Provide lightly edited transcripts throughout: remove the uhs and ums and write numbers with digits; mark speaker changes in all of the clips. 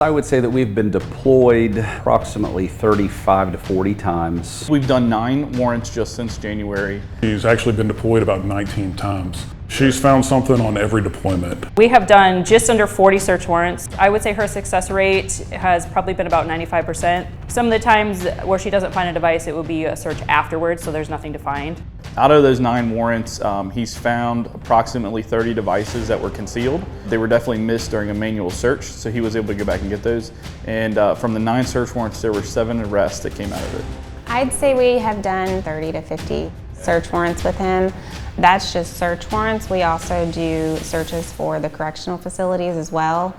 Speaker 1: I would say that we've been deployed approximately 35 to 40 times.
Speaker 2: We've done 9 warrants just since January.
Speaker 3: She's actually been deployed about 19 times. She's found something on every deployment.
Speaker 4: We have done just under 40 search warrants. I would say her success rate has probably been about 95%. Some of the times where she doesn't find a device, it would be a search afterwards, so there's nothing to find.
Speaker 2: Out of those 9 warrants, he's found approximately 30 devices that were concealed. They were definitely missed during a manual search, so he was able to go back and get those. And from the 9 search warrants, there were 7 arrests that came out of it.
Speaker 5: I'd say we have done 30 to 50 search warrants with him. That's just search warrants. We also do searches for the correctional facilities as well.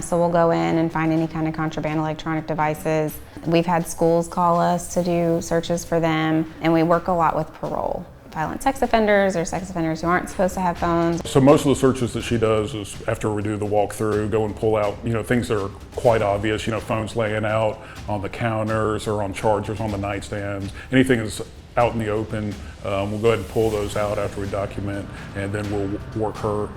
Speaker 5: So we'll go in and find any kind of contraband electronic devices. We've had schools call us to do searches for them, and we work a lot with parole. Violent sex offenders or sex offenders who aren't supposed to have phones.
Speaker 3: So most of the searches that she does is after we do the walkthrough, go and pull out, things that are quite obvious, phones laying out on the counters or on chargers on the nightstands, anything that's out in the open. We'll go ahead and pull those out after we document, and then we'll work her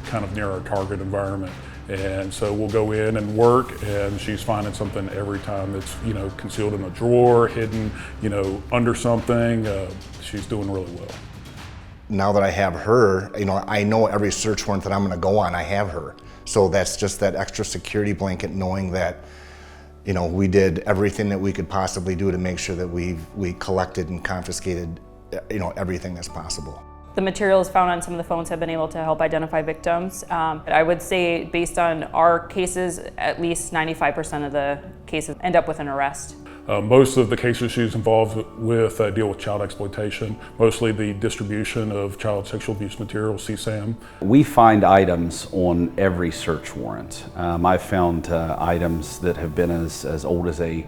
Speaker 3: kind of near our target environment. And so we'll go in and work, and she's finding something every time that's concealed in a drawer, hidden under something. She's doing really well.
Speaker 6: Now that I have her, I know every search warrant that I'm going to go on, I have her. So that's just that extra security blanket, knowing that we did everything that we could possibly do to make sure that we collected and confiscated everything that's possible.
Speaker 4: The materials found on some of the phones have been able to help identify victims. I would say based on our cases, at least 95% of the cases end up with an arrest.
Speaker 3: Most of the cases she's involved with deal with child exploitation, mostly the distribution of child sexual abuse material, CSAM.
Speaker 1: We find items on every search warrant. I've found items that have been as old as a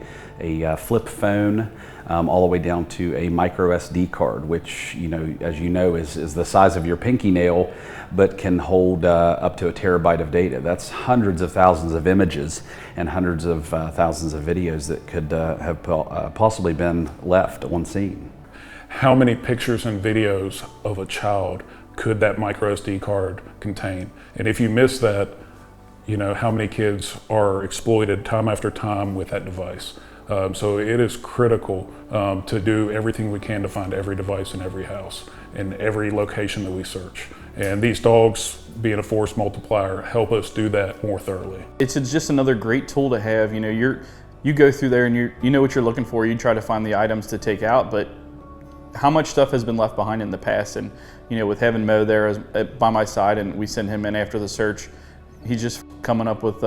Speaker 1: flip phone, all the way down to a micro SD card, which as you know is the size of your pinky nail, but can hold up to a terabyte of data. That's hundreds of thousands of images and hundreds of thousands of videos that could have possibly been left on scene.
Speaker 3: How many pictures and videos of a child could that micro SD card contain? And if you miss that, how many kids are exploited time after time with that device? So it is critical to do everything we can to find every device in every house and every location that we search. And these dogs, being a force multiplier, help us do that more thoroughly.
Speaker 2: It's just another great tool to have. You go through there and you know what you're looking for. You try to find the items to take out, but how much stuff has been left behind in the past? And with having Mo there by my side, and we send him in after the search, he's just coming up with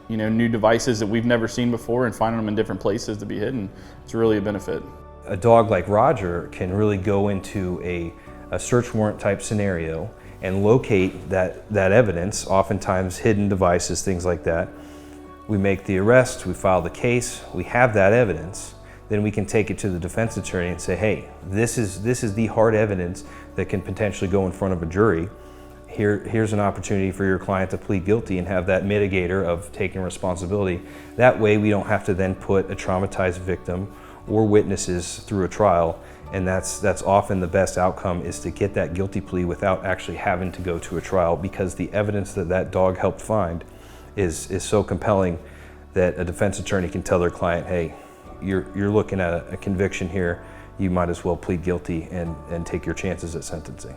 Speaker 2: new devices that we've never seen before and finding them in different places to be hidden. It's really a benefit.
Speaker 7: A dog like Roger can really go into a search warrant type scenario and locate that evidence, oftentimes hidden devices, things like that. We make the arrest, we file the case, we have that evidence, then we can take it to the defense attorney and say, hey, this is the hard evidence that can potentially go in front of a jury. Here's an opportunity for your client to plead guilty and have that mitigator of taking responsibility. That way we don't have to then put a traumatized victim or witnesses through a trial, and that's often the best outcome, is to get that guilty plea without actually having to go to a trial, because the evidence that dog helped find is so compelling that a defense attorney can tell their client, hey, you're looking at a conviction here, you might as well plead guilty and take your chances at sentencing.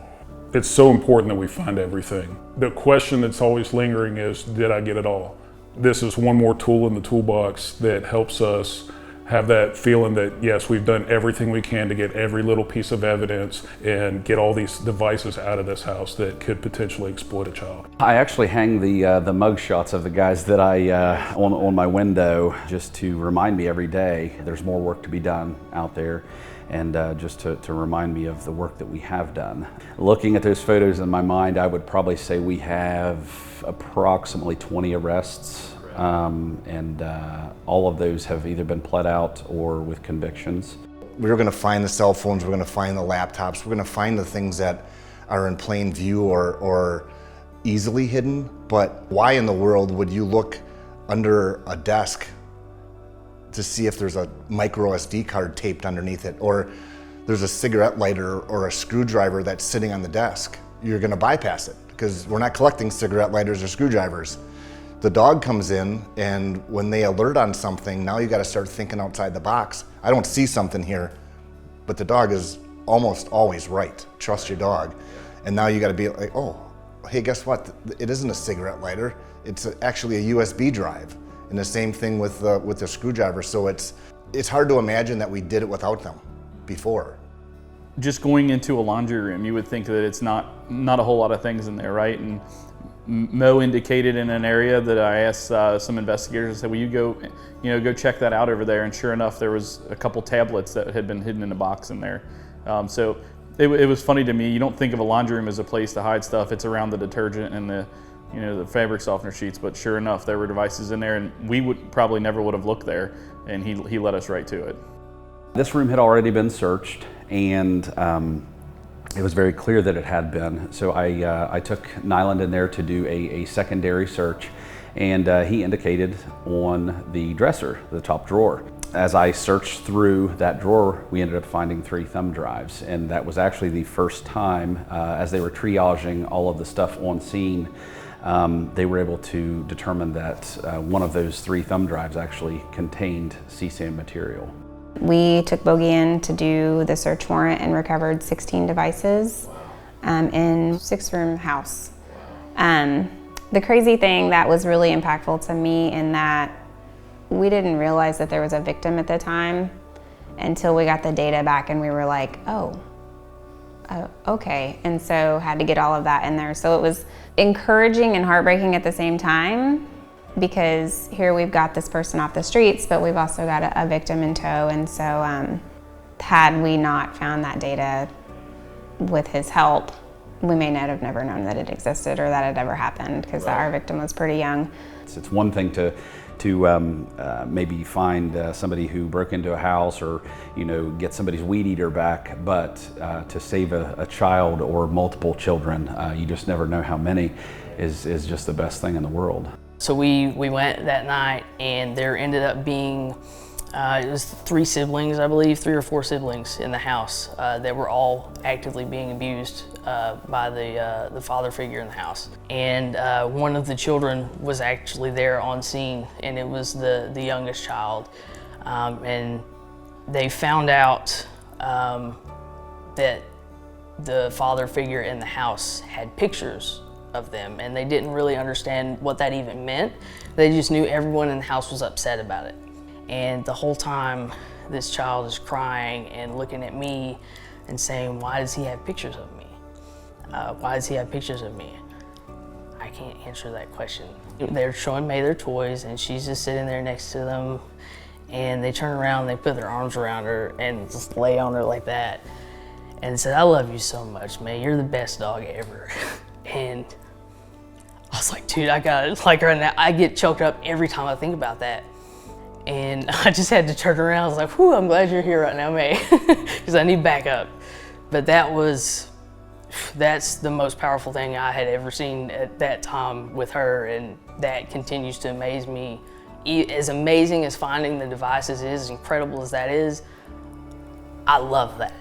Speaker 3: It's so important that we find everything. The question that's always lingering is, did I get it all? This is one more tool in the toolbox that helps us have that feeling that, yes, we've done everything we can to get every little piece of evidence and get all these devices out of this house that could potentially exploit a child.
Speaker 1: I actually hang the mug shots of the guys that I on my window, just to remind me every day there's more work to be done out there, and just to remind me of the work that we have done. Looking at those photos in my mind, I would probably say we have approximately 20 arrests, and all of those have either been pled out or with convictions.
Speaker 6: We're going to find the cell phones, we're going to find the laptops, we're going to find the things that are in plain view or easily hidden. But why in the world would you look under a desk to see if there's a micro SD card taped underneath it, or there's a cigarette lighter or a screwdriver that's sitting on the desk? You're going to bypass it because we're not collecting cigarette lighters or screwdrivers. The dog comes in, and when they alert on something, now you got to start thinking outside the box. I don't see something here, but the dog is almost always right. Trust your dog. And now you got to be like, oh, hey, guess what? It isn't a cigarette lighter. It's actually a USB drive. And the same thing with the screwdriver. So it's hard to imagine that we did it without them before.
Speaker 2: Just going into a laundry room, you would think that it's not a whole lot of things in there, right? And Mo indicated in an area that I asked some investigators, I said, will you go check that out over there? And sure enough, there was a couple tablets that had been hidden in a box in there. So it was funny to me. You don't think of a laundry room as a place to hide stuff. It's around the detergent and the fabric softener sheets, but sure enough, there were devices in there, and we probably never would have looked there, and he led us right to it.
Speaker 1: This room had already been searched, and it was very clear that it had been. So I took Nyland in there to do a secondary search, and he indicated on the dresser, the top drawer. As I searched through that drawer, we ended up finding 3 thumb drives, and that was actually the first time, as they were triaging all of the stuff on scene, they were able to determine that one of those 3 thumb drives actually contained CSAM material.
Speaker 5: We took Bogey in to do the search warrant and recovered 16 devices in a 6-room house. The crazy thing that was really impactful to me in that we didn't realize that there was a victim at the time until we got the data back, and we were like, oh, okay. And so had to get all of that in there. So it was encouraging and heartbreaking at the same time, because here we've got this person off the streets, but we've also got a victim in tow. And so had we not found that data with his help, we may not have never known that it existed or that it ever happened, because our victim was pretty young.
Speaker 1: It's one thing to maybe find somebody who broke into a house, or get somebody's weed eater back, but to save a child or multiple children, you just never know how many, is just the best thing in the world.
Speaker 8: So we went that night, and there ended up being it was 3 siblings, I believe, 3 or 4 siblings in the house that were all actively being abused by the father figure in the house. And one of the children was actually there on scene, and it was the youngest child. And they found out that the father figure in the house had pictures of them, and they didn't really understand what that even meant. They just knew everyone in the house was upset about it. And the whole time, this child is crying and looking at me and saying, why does he have pictures of me? Why does he have pictures of me? I can't answer that question. They're showing May their toys, and she's just sitting there next to them, and they turn around, they put their arms around her and just lay on her like that and said, I love you so much, May, you're the best dog ever. And I was like, dude, I got like right now, I get choked up every time I think about that. And I just had to turn around. I was like, whew, I'm glad you're here right now, May, because I need backup. But that's the most powerful thing I had ever seen at that time with her, and that continues to amaze me. As amazing as finding the devices is, as incredible as that is, I love that.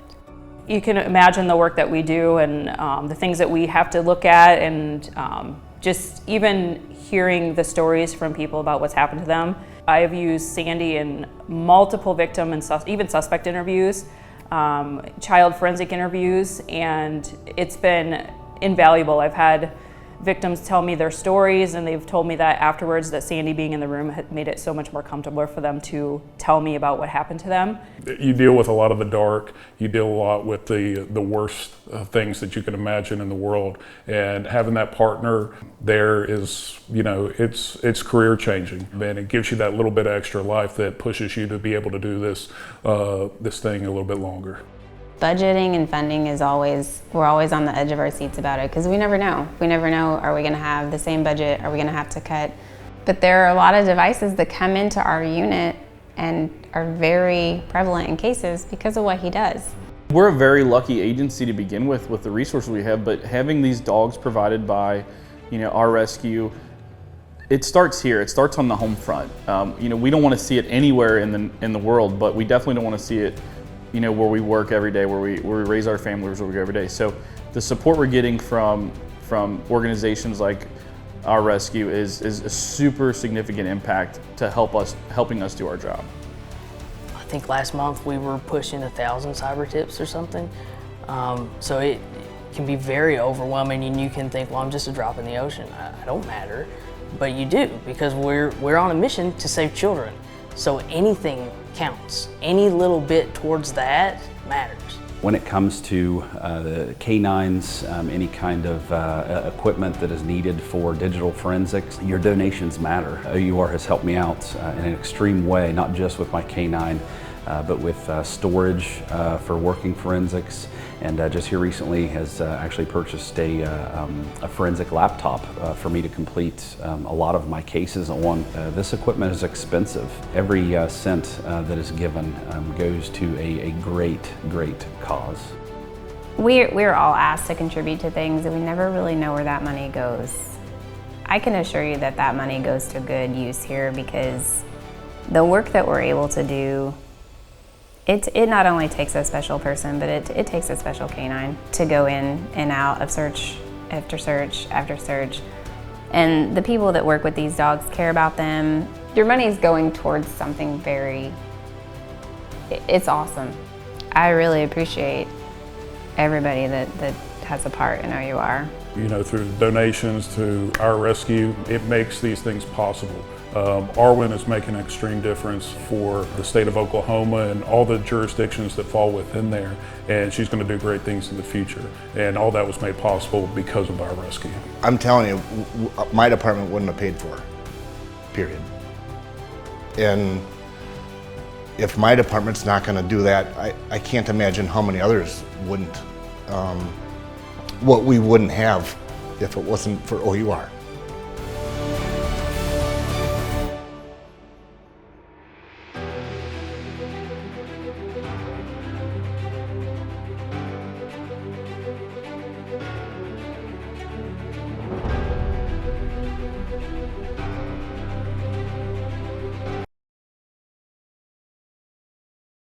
Speaker 4: You can imagine the work that we do and the things that we have to look at, and just even hearing the stories from people about what's happened to them. I have used Sandy in multiple victim and even suspect interviews, child forensic interviews, and it's been invaluable. I've had victims tell me their stories, and they've told me that afterwards, that Sandy being in the room had made it so much more comfortable for them to tell me about what happened to them.
Speaker 3: You deal with a lot of the dark, you deal a lot with the worst things that you can imagine in the world, and having that partner there is, it's career changing, and it gives you that little bit of extra life that pushes you to be able to do this thing a little bit longer.
Speaker 5: Budgeting and funding is we're always on the edge of our seats about it, because we never know. We never know, are we gonna have the same budget? Are we gonna have to cut? But there are a lot of devices that come into our unit and are very prevalent in cases because of what he does.
Speaker 2: We're a very lucky agency to begin with the resources we have, but having these dogs provided by, our rescue, it starts here. It starts on the home front. We don't want to see it anywhere in the world, but we definitely don't want to see it where we work every day, where we raise our families, where we go every day. So the support we're getting from organizations like our rescue is a super significant impact to helping us do our job.
Speaker 8: I think last month we were pushing 1,000 cyber tips or something. So it can be very overwhelming, and you can think, well, I'm just a drop in the ocean. I don't matter, but you do, because we're on a mission to save children. So anything counts. Any little bit towards that matters.
Speaker 1: When it comes to the canines, any kind of equipment that is needed for digital forensics, your donations matter. OUR has helped me out in an extreme way, not just with my canine, but with storage for working forensics, and just here recently has actually purchased a forensic laptop for me to complete a lot of my cases on. This equipment is expensive. Every cent that is given goes to a great, great cause.
Speaker 5: We're all asked to contribute to things, and we never really know where that money goes. I can assure you that that money goes to good use here, because the work that we're able to do, it not only takes a special person, but it takes a special canine to go in and out of search after search after search. And the people that work with these dogs care about them. Your money is going towards something it's awesome. I really appreciate everybody that has a part in OUR.
Speaker 3: You know, through donations to our rescue, it makes these things possible. Arwen is making an extreme difference for the state of Oklahoma and all the jurisdictions that fall within there, and she's going to do great things in the future. And all that was made possible because of our rescue.
Speaker 6: I'm telling you, my department wouldn't have paid for it, period. And if my department's not going to do that, I can't imagine how many others wouldn't. What we wouldn't have if it wasn't for OUR.